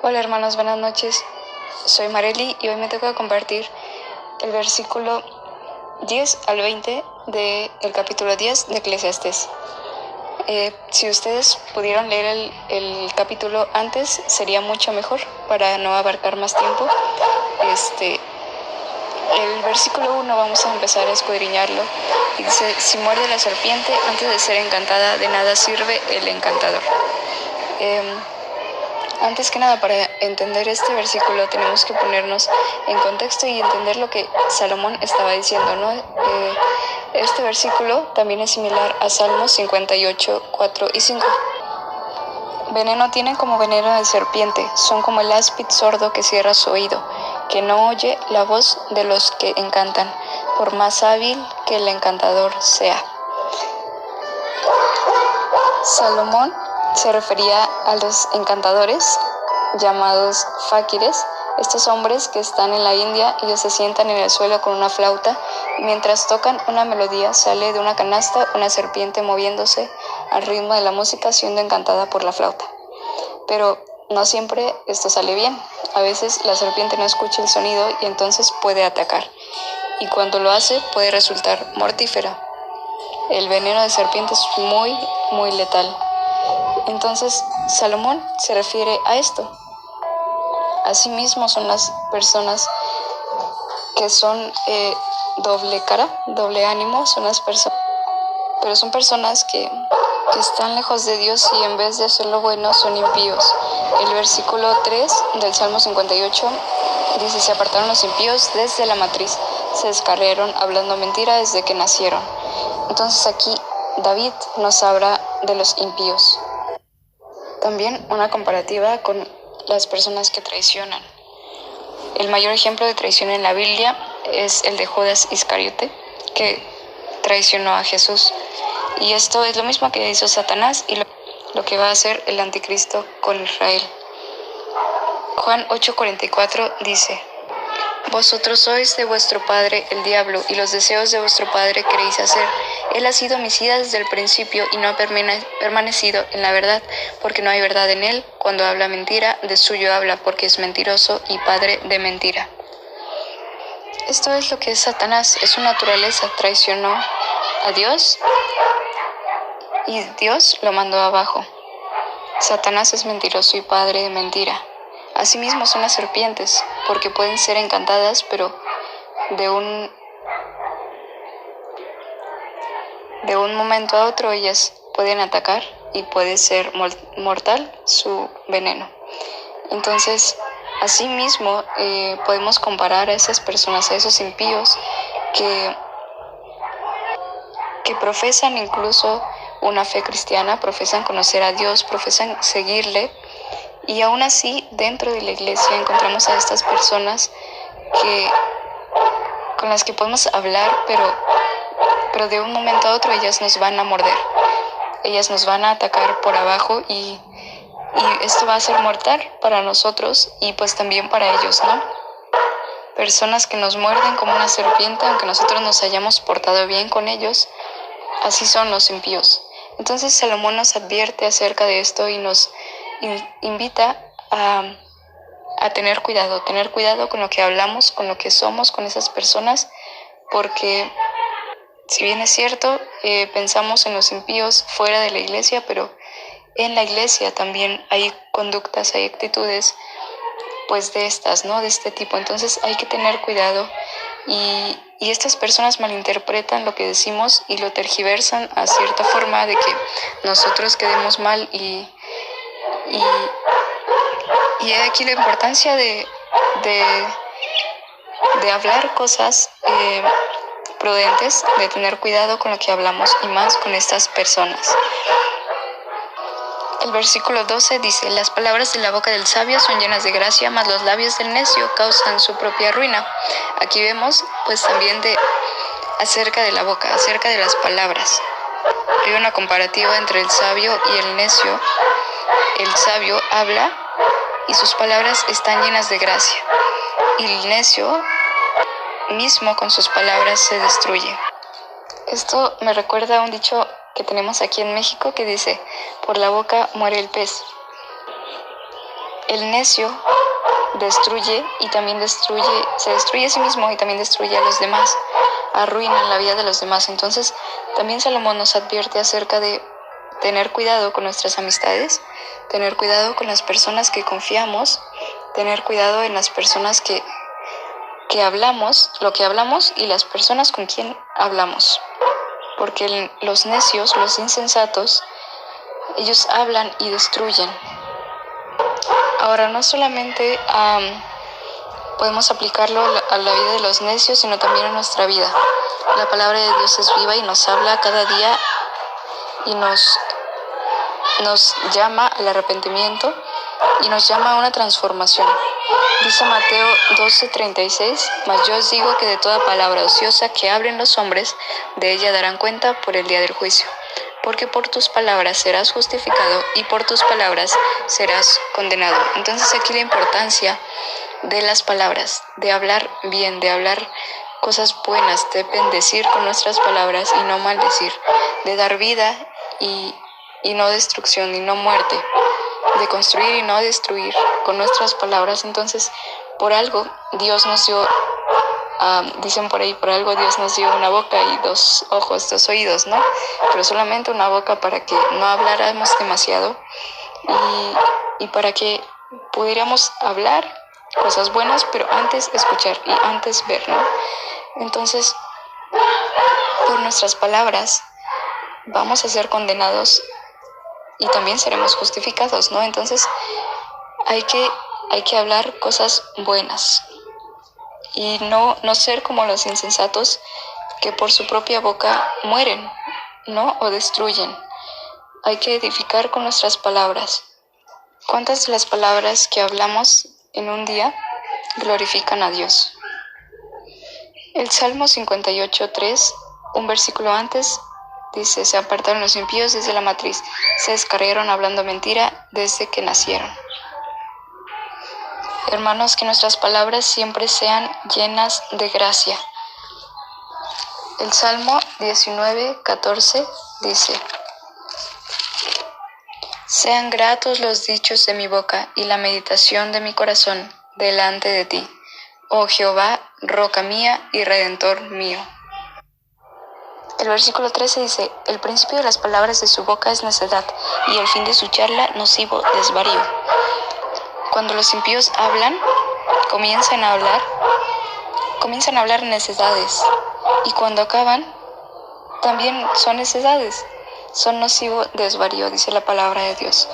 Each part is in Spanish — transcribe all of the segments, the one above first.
Hola hermanos, buenas noches. Soy Marely y hoy me toca compartir el versículo 10 al 20 del capítulo 10 de Eclesiastés. Si ustedes pudieron leer el capítulo antes, sería mucho mejor para no abarcar más tiempo. El versículo 1 vamos a empezar a escudriñarlo y dice: si muerde la serpiente antes de ser encantada, de nada sirve el encantador. Antes que nada, para entender este versículo tenemos que ponernos en contexto y entender lo que Salomón estaba diciendo, ¿no? Este versículo también es similar a Salmos 58, 4 y 5. Veneno tienen como veneno de serpiente, son como el áspid sordo que cierra su oído, que no oye la voz de los que encantan, por más hábil que el encantador sea. Salomón se refería a los encantadores llamados fakires, estos hombres que están en la India. Ellos se sientan en el suelo con una flauta y mientras tocan una melodía sale de una canasta una serpiente moviéndose al ritmo de la música, siendo encantada por la flauta. Pero no siempre esto sale bien. A veces la serpiente no escucha el sonido y entonces puede atacar, y cuando lo hace puede resultar mortífero. El veneno de serpiente es muy letal. Entonces Salomón se refiere a esto. Asimismo son las personas que son doble cara, doble ánimo, son las personas, pero son personas que están lejos de Dios y en vez de hacer lo bueno son impíos. El versículo 3 del Salmo 58 dice: se apartaron los impíos desde la matriz, se descarriaron hablando mentira desde que nacieron. Entonces aquí David nos habla de los impíos. También una comparativa con las personas que traicionan. El mayor ejemplo de traición en la Biblia es el de Judas Iscariote, que traicionó a Jesús. Y esto es lo mismo que hizo Satanás y lo que va a hacer el anticristo con Israel. Juan 8:44 dice: vosotros sois de vuestro padre el diablo, y los deseos de vuestro padre queréis hacer. Él ha sido homicida desde el principio y no ha permanecido en la verdad, porque no hay verdad en él. Cuando habla mentira, de suyo habla, porque es mentiroso y padre de mentira. Esto es lo que es Satanás, es su naturaleza. Traicionó a Dios y Dios lo mandó abajo. Satanás es mentiroso y padre de mentira. Asimismo son las serpientes, porque pueden ser encantadas, pero de un momento a otro ellas pueden atacar y puede ser mortal su veneno. Entonces, asimismo, podemos comparar a esas personas, a esos impíos que profesan incluso una fe cristiana, profesan conocer a Dios, profesan seguirle, y aún así dentro de la iglesia encontramos a estas personas con las que podemos hablar, pero de un momento a otro ellas nos van a morder, ellas nos van a atacar por abajo, y esto va a ser mortal para nosotros y pues también para ellos, ¿no? Personas que nos muerden como una serpiente, aunque nosotros nos hayamos portado bien con ellos, así son los impíos. Entonces Salomón nos advierte acerca de esto y nos invita a tener cuidado con lo que hablamos, con lo que somos, con esas personas, porque si bien es cierto, pensamos en los impíos fuera de la iglesia, pero en la iglesia también hay conductas, hay actitudes, pues de estas, ¿no? De este tipo. Entonces hay que tener cuidado, y estas personas malinterpretan lo que decimos y lo tergiversan a cierta forma de que nosotros quedemos mal, y aquí la importancia de hablar cosas prudentes, de tener cuidado con lo que hablamos, y más con estas personas. El versículo 12 dice: las palabras de la boca del sabio son llenas de gracia, mas los labios del necio causan su propia ruina. Aquí vemos pues también acerca de la boca, acerca de las palabras. Hay una comparativa entre el sabio y el necio. El sabio habla y sus palabras están llenas de gracia, y el necio mismo con sus palabras se destruye. Esto me recuerda a un dicho que tenemos aquí en México que dice: por la boca muere el pez. El necio destruye y también se destruye a sí mismo y también destruye a los demás, arruina la vida de los demás. Entonces, también Salomón nos advierte acerca de tener cuidado con nuestras amistades, tener cuidado con las personas que confiamos, tener cuidado en las personas que hablamos, lo que hablamos y las personas con quien hablamos. Porque los necios, los insensatos, ellos hablan y destruyen. Ahora, no solamente podemos aplicarlo a la vida de los necios, sino también a nuestra vida. La palabra de Dios es viva y nos habla cada día y nos llama al arrepentimiento y nos llama a una transformación. Dice Mateo 12:36, mas yo os digo que de toda palabra ociosa que hablen los hombres, de ella darán cuenta por el día del juicio. Porque por tus palabras serás justificado y por tus palabras serás condenado. Entonces aquí la importancia de las palabras, de hablar bien, de hablar cosas buenas, de bendecir con nuestras palabras y no maldecir, de dar vida y no destrucción y no muerte, de construir y no destruir con nuestras palabras. Entonces, por algo Dios nos dio, dicen por ahí, por algo Dios nos dio una boca y 2 ojos, 2 oídos, ¿no? Pero solamente una boca para que no habláramos demasiado y para que pudiéramos hablar cosas buenas, pero antes escuchar y antes ver, ¿no? Entonces, por nuestras palabras vamos a ser condenados y también seremos justificados, ¿no? Entonces, hay que hablar cosas buenas y no ser como los insensatos que por su propia boca mueren, ¿no? O destruyen. Hay que edificar con nuestras palabras. ¿Cuántas de las palabras que hablamos en un día glorifican a Dios? El Salmo 58:3, un versículo antes, dice: se apartaron los impíos desde la matriz, se descarriaron hablando mentira desde que nacieron. Hermanos, que nuestras palabras siempre sean llenas de gracia. El Salmo 19:14 dice: sean gratos los dichos de mi boca y la meditación de mi corazón delante de ti, oh Jehová, roca mía y redentor mío. El versículo 13 dice: el principio de las palabras de su boca es necedad, y el fin de su charla nocivo desvarío. Cuando los impíos hablan, comienzan a hablar necedades, y cuando acaban, también son necedades, son nocivo desvarío, dice la palabra de Dios.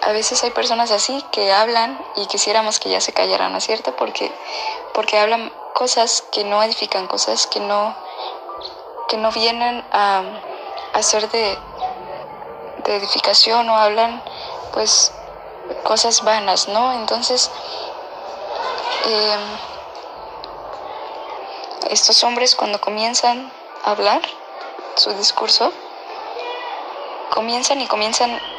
A veces hay personas así que hablan y quisiéramos que ya se callaran, ¿no es cierto? Porque hablan cosas que no edifican, cosas que no vienen a ser de edificación, o hablan pues cosas vanas, ¿no? Entonces, estos hombres, cuando comienzan a hablar su discurso, comienzan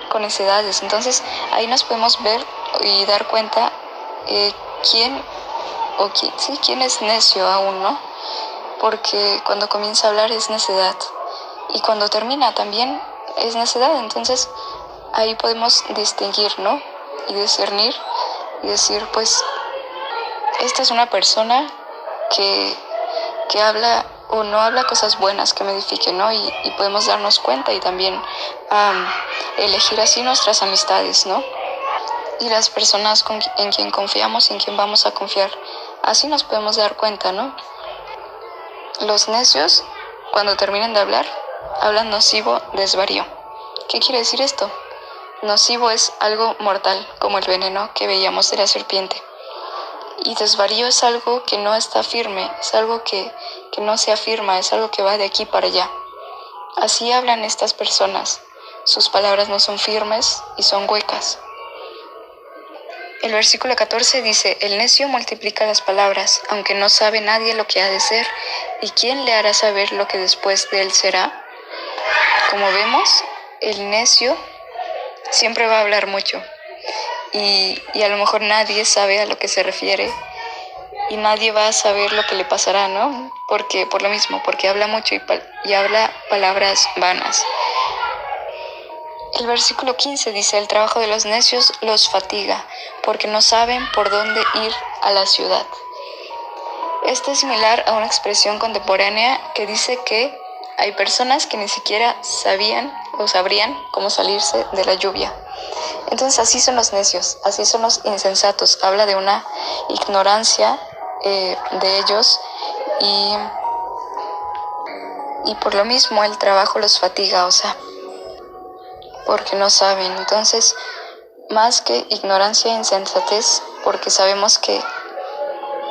con necedades. Entonces ahí nos podemos ver y dar cuenta quién es necio aún, ¿no? Porque cuando comienza a hablar es necedad y cuando termina también es necedad. Entonces ahí podemos distinguir, ¿no? Y discernir y decir, pues esta es una persona que habla o no habla cosas buenas que me edifiquen, ¿no? Y podemos darnos cuenta y también elegir así nuestras amistades, ¿no? Y las personas en quien confiamos y en quien vamos a confiar. Así nos podemos dar cuenta, ¿no? Los necios, cuando terminen de hablar, hablan nocivo desvarío. ¿Qué quiere decir esto? Nocivo es algo mortal, como el veneno que veíamos de la serpiente. Y desvarío es algo que no está firme, es algo que no se afirma, es algo que va de aquí para allá. Así hablan estas personas. Sus palabras no son firmes y son huecas. El versículo 14 dice: el necio multiplica las palabras, aunque no sabe nadie lo que ha de ser, ¿y quién le hará saber lo que después de él será? Como vemos, el necio siempre va a hablar mucho. Y a lo mejor nadie sabe a lo que se refiere y nadie va a saber lo que le pasará, ¿no? Por lo mismo, porque habla mucho y habla palabras vanas. El versículo 15 dice: el trabajo de los necios los fatiga, porque no saben por dónde ir a la ciudad. Esto es similar a una expresión contemporánea que dice que hay personas que ni siquiera sabían o sabrían cómo salirse de la lluvia. Entonces así son los necios, así son los insensatos. Habla de una ignorancia de ellos y por lo mismo el trabajo los fatiga, o sea, porque no saben. Entonces, más que ignorancia e insensatez, porque sabemos que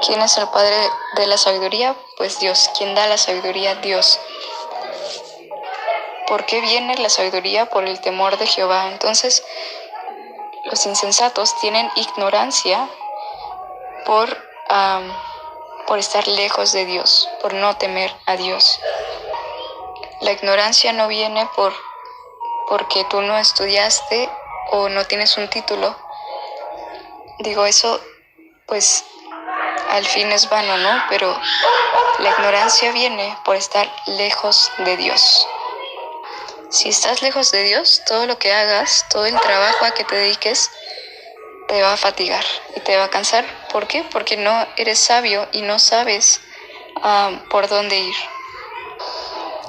¿quién es el padre de la sabiduría? Pues Dios. ¿Quién da la sabiduría? Dios. ¿Por qué viene la sabiduría? Por el temor de Jehová. Entonces, los insensatos tienen ignorancia por estar lejos de Dios, por no temer a Dios. La ignorancia no viene porque tú no estudiaste o no tienes un título. Digo, eso pues al fin es vano, ¿no? Pero la ignorancia viene por estar lejos de Dios. Si estás lejos de Dios, todo lo que hagas, todo el trabajo a que te dediques, te va a fatigar y te va a cansar. ¿Por qué? Porque no eres sabio y no sabes por dónde ir.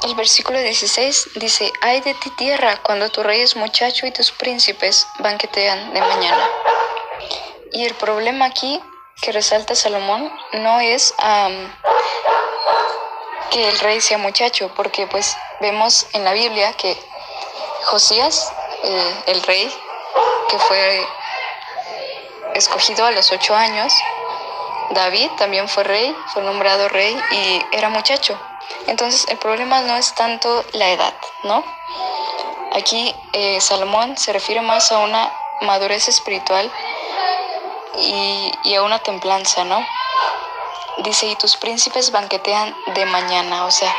El versículo 16 dice: ay de ti tierra, cuando tu rey es muchacho y tus príncipes banquetean de mañana. Y el problema aquí que resalta Salomón no es que el rey sea muchacho, porque pues vemos en la Biblia que Josías, el rey, que fue escogido a los 8 años, David también fue rey, fue nombrado rey y era muchacho. Entonces el problema no es tanto la edad, ¿no? Aquí Salomón se refiere más a una madurez espiritual y a una templanza, ¿no? Dice: y tus príncipes banquetean de mañana. O sea,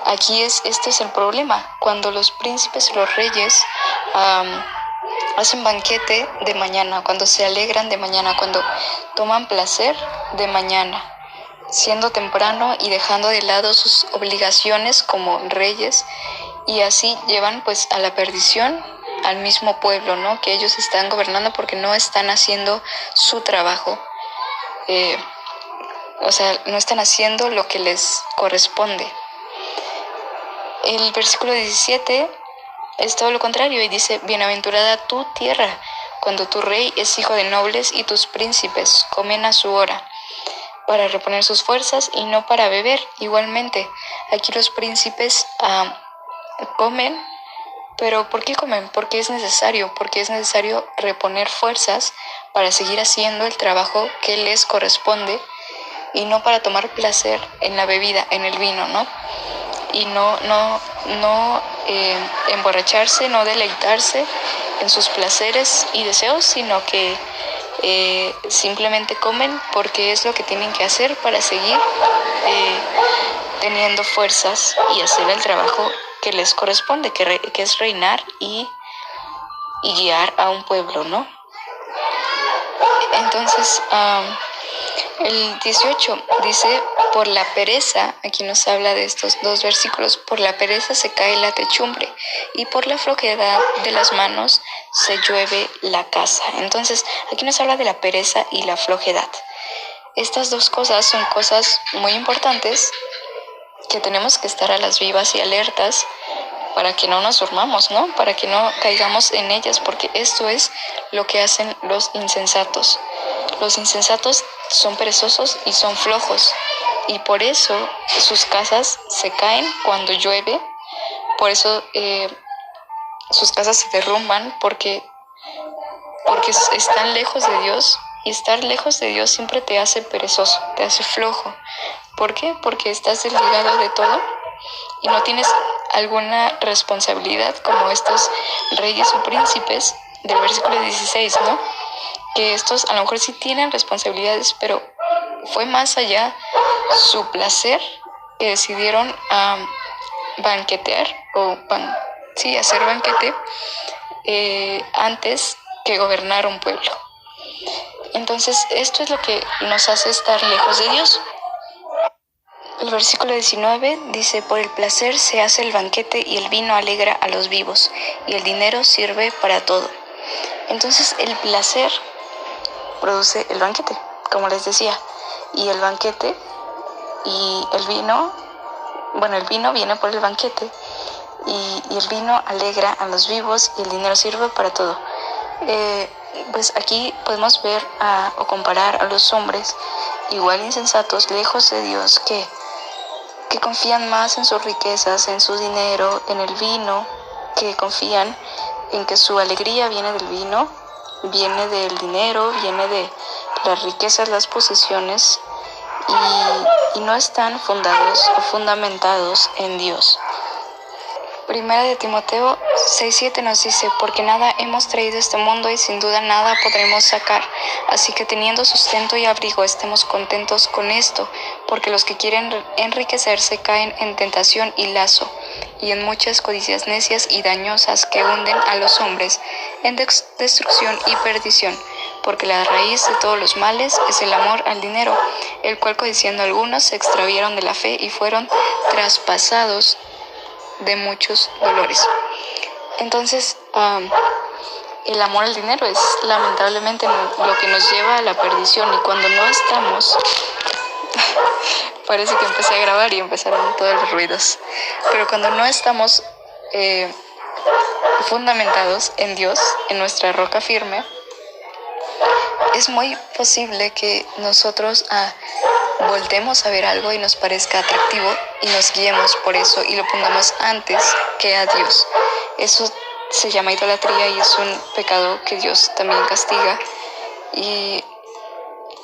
aquí este es el problema. Cuando los príncipes y los reyes hacen banquete de mañana, cuando se alegran de mañana, cuando toman placer de mañana, siendo temprano y dejando de lado sus obligaciones como reyes, y así llevan pues a la perdición al mismo pueblo, ¿no? Que ellos están gobernando porque no están haciendo su trabajo. O sea, no están haciendo lo que les corresponde. El versículo 17 es todo lo contrario y dice: bienaventurada tu tierra, cuando tu rey es hijo de nobles y tus príncipes comen a su hora, para reponer sus fuerzas y no para beber. Igualmente, aquí los príncipes comen, pero ¿por qué comen? Porque es necesario reponer fuerzas para seguir haciendo el trabajo que les corresponde, y no para tomar placer en la bebida, en el vino, ¿no? Y no emborracharse, no deleitarse en sus placeres y deseos, sino que simplemente comen porque es lo que tienen que hacer para seguir teniendo fuerzas y hacer el trabajo que les corresponde, que es reinar y guiar a un pueblo, ¿no? Entonces, el 18 dice: por la pereza, aquí nos habla de estos dos versículos, por la pereza se cae la techumbre y por la flojedad de las manos se llueve la casa. Entonces, aquí nos habla de la pereza y la flojedad. Estas dos cosas son cosas muy importantes que tenemos que estar a las vivas y alertas para que no nos durmamos, ¿no? Para que no caigamos en ellas, porque esto es lo que hacen los insensatos. Los insensatos son perezosos y son flojos, y por eso sus casas se caen cuando llueve, por eso sus casas se derrumban, porque están lejos de Dios, y estar lejos de Dios siempre te hace perezoso, te hace flojo. ¿Por qué? Porque estás desligado de todo y no tienes alguna responsabilidad como estos reyes o príncipes del versículo 16, ¿no? Que estos a lo mejor sí tienen responsabilidades, pero fue más allá su placer que decidieron banquetear o hacer banquete antes que gobernar un pueblo. Entonces esto es lo que nos hace estar lejos de Dios. El versículo 19 dice: por el placer se hace el banquete y el vino alegra a los vivos y el dinero sirve para todo. Entonces el placer produce el banquete, como les decía, y el banquete y el vino, el vino viene por el banquete y el vino alegra a los vivos y el dinero sirve para todo. Pues aquí podemos ver o comparar a los hombres igual insensatos, lejos de Dios, que confían más en sus riquezas, en su dinero, en el vino, que confían en que su alegría viene del vino, viene del dinero, viene de las riquezas, las posesiones, y no están fundados o fundamentados en Dios. Primera de Timoteo 6:7 nos dice: porque nada hemos traído a este mundo y sin duda nada podremos sacar. Así que teniendo sustento y abrigo, estemos contentos con esto, porque los que quieren enriquecerse caen en tentación y lazo, y en muchas codicias necias y dañosas que hunden a los hombres en destrucción y perdición. Porque la raíz de todos los males es el amor al dinero, el cual codiciando algunos se extraviaron de la fe y fueron traspasados de muchos dolores. Entonces, el amor al dinero es lamentablemente lo que nos lleva a la perdición, y cuando no estamos parece que empecé a grabar y empezaron todos los ruidos, pero cuando no estamos fundamentados en Dios, en nuestra roca firme, es muy posible que nosotros voltemos a ver algo y nos parezca atractivo y nos guiemos por eso y lo pongamos antes que a Dios. Eso se llama idolatría y es un pecado que Dios también castiga. Y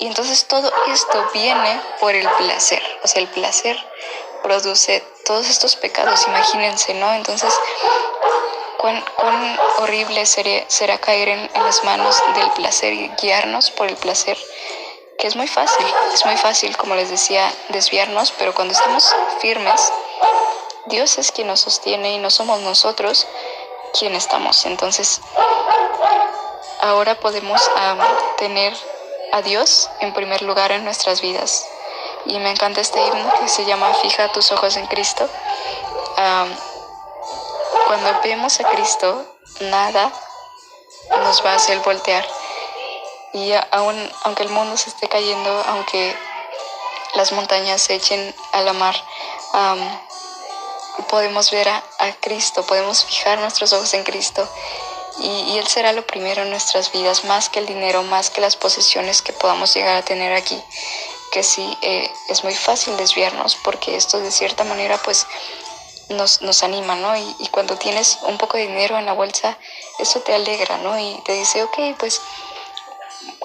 entonces todo esto viene por el placer. O sea, el placer produce todos estos pecados, imagínense, ¿no? Entonces, cuán horrible será caer en las manos del placer y guiarnos por el placer, que es muy fácil, como les decía, desviarnos, pero cuando estamos firmes, Dios es quien nos sostiene y no somos nosotros quien estamos. Entonces, ahora podemos tener a Dios en primer lugar en nuestras vidas. Y me encanta este himno que se llama Fija tus ojos en Cristo. Cuando vemos a Cristo, nada nos va a hacer voltear. Y aunque el mundo se esté cayendo, aunque las montañas se echen a la mar, podemos ver a Cristo, podemos fijar nuestros ojos en Cristo, y Él será lo primero en nuestras vidas, más que el dinero, más que las posesiones que podamos llegar a tener aquí. Que sí, es muy fácil desviarnos, porque esto de cierta manera pues nos anima, ¿no? Y cuando tienes un poco de dinero en la bolsa, eso te alegra, ¿no? Y te dice, ok, pues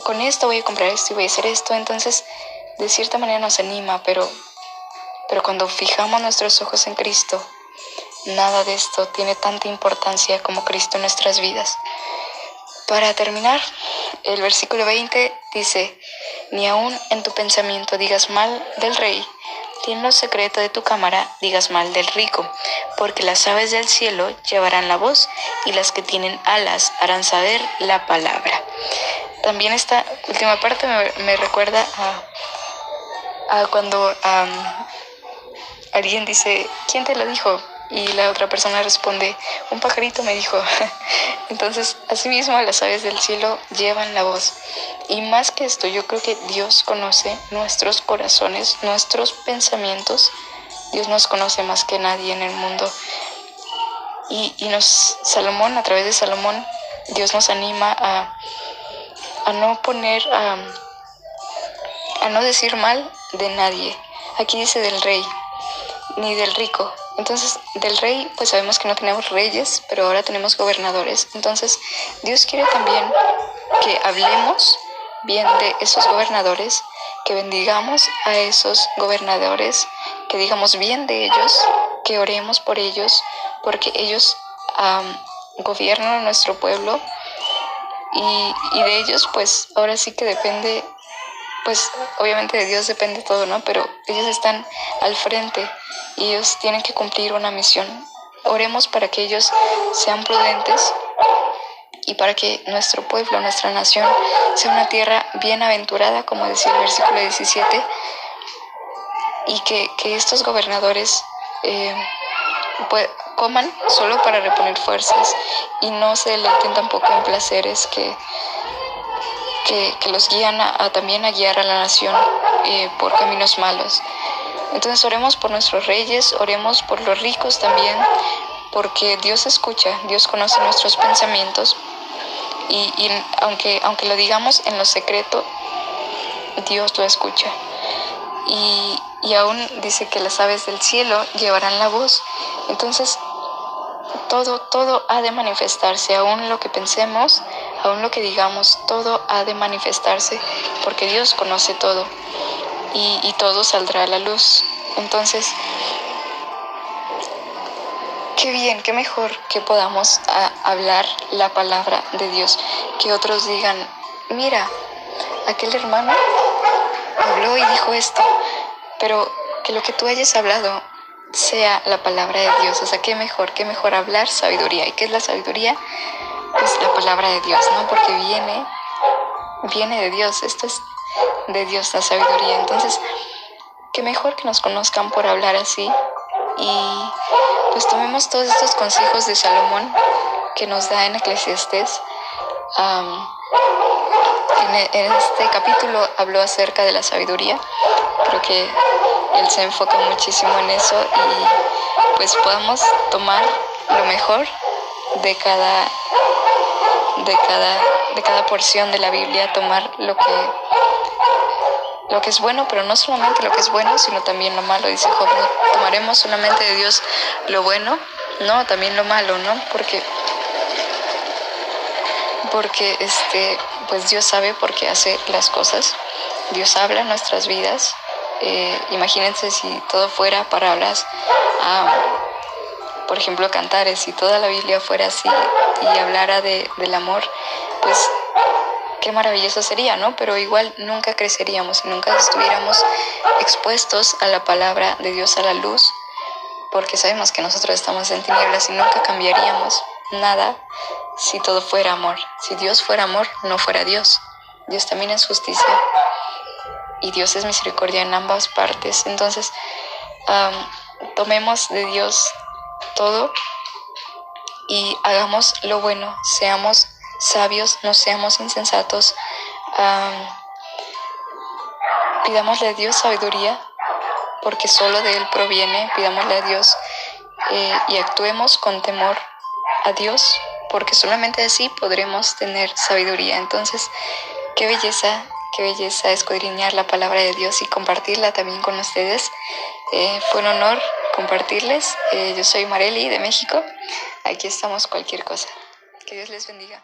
con esto voy a comprar esto y voy a hacer esto. Entonces, de cierta manera nos anima, pero cuando fijamos nuestros ojos en Cristo, nada de esto tiene tanta importancia como Cristo en nuestras vidas. Para terminar, el versículo 20 dice: ni aun en tu pensamiento digas mal del rey, ni en lo secreto de tu cámara digas mal del rico, porque las aves del cielo llevarán la voz, y las que tienen alas harán saber la palabra. También esta última parte me recuerda a cuando alguien dice, ¿quién te lo dijo? Y la otra persona responde, un pajarito me dijo. Entonces, asimismo, las aves del cielo llevan la voz. Y más que esto, yo creo que Dios conoce nuestros corazones, nuestros pensamientos. Dios nos conoce más que nadie en el mundo. Y Salomón, a través de Salomón, Dios nos anima a no poner, a no decir mal de nadie. Aquí dice del rey, ni del rico. Entonces, del rey, pues sabemos que no tenemos reyes, pero ahora tenemos gobernadores. Entonces, Dios quiere también que hablemos bien de esos gobernadores, que bendigamos a esos gobernadores, que digamos bien de ellos, que oremos por ellos, porque ellos gobiernan nuestro pueblo, y de ellos, pues ahora sí que depende, pues obviamente de Dios depende todo, ¿no? Pero ellos están al frente y ellos tienen que cumplir una misión. Oremos para que ellos sean prudentes y para que nuestro pueblo, nuestra nación, sea una tierra bienaventurada, como decía el versículo 17, y que estos gobernadores coman solo para reponer fuerzas y no se deleiten tampoco en placeres que los guían también a guiar a la nación por caminos malos. Entonces oremos por nuestros reyes, oremos por los ricos también, porque Dios escucha, Dios conoce nuestros pensamientos y aunque lo digamos en lo secreto, Dios lo escucha. Y aún dice que las aves del cielo llevarán la voz. Entonces todo ha de manifestarse, aún lo que pensemos, aún lo que digamos, todo ha de manifestarse, porque Dios conoce todo y todo saldrá a la luz. Entonces, qué bien, qué mejor que podamos hablar la palabra de Dios, que otros digan, mira, aquel hermano habló y dijo esto, pero que lo que tú hayas hablado sea la palabra de Dios. O sea, qué mejor hablar sabiduría. ¿Y qué es la sabiduría? Pues la palabra de Dios, ¿no? Porque viene de Dios, esto es de Dios la sabiduría. Entonces, qué mejor que nos conozcan por hablar así y pues tomemos todos estos consejos de Salomón que nos da en Eclesiastés. En este capítulo habló acerca de la sabiduría. Creo que él se enfoca muchísimo en eso y pues podamos tomar lo mejor de cada porción de la Biblia, tomar lo que es bueno, pero no solamente lo que es bueno, sino también lo malo. Dice Job, no tomaremos solamente de Dios lo bueno, no, también lo malo, ¿no? Porque pues Dios sabe por qué hace las cosas. Dios habla en nuestras vidas. Imagínense si todo fuera palabras, por ejemplo, cantares, si toda la Biblia fuera así y hablara del amor, pues qué maravilloso sería, ¿no? Pero igual nunca creceríamos y nunca estuviéramos expuestos a la palabra de Dios, a la luz, porque sabemos que nosotros estamos en tinieblas y nunca cambiaríamos nada si todo fuera amor. Si Dios fuera amor, no fuera Dios. Dios también es justicia y Dios es misericordia en ambas partes. Entonces, tomemos de Dios todo y hagamos lo bueno, seamos sabios, no seamos insensatos. Pidámosle a Dios sabiduría, porque solo de Él proviene. Pidámosle a Dios y actuemos con temor a Dios, porque solamente así podremos tener sabiduría. Entonces, qué belleza escudriñar la palabra de Dios y compartirla también con ustedes. Fue un honor compartirles. Yo soy Marely de México. Aquí estamos cualquier cosa. Que Dios les bendiga.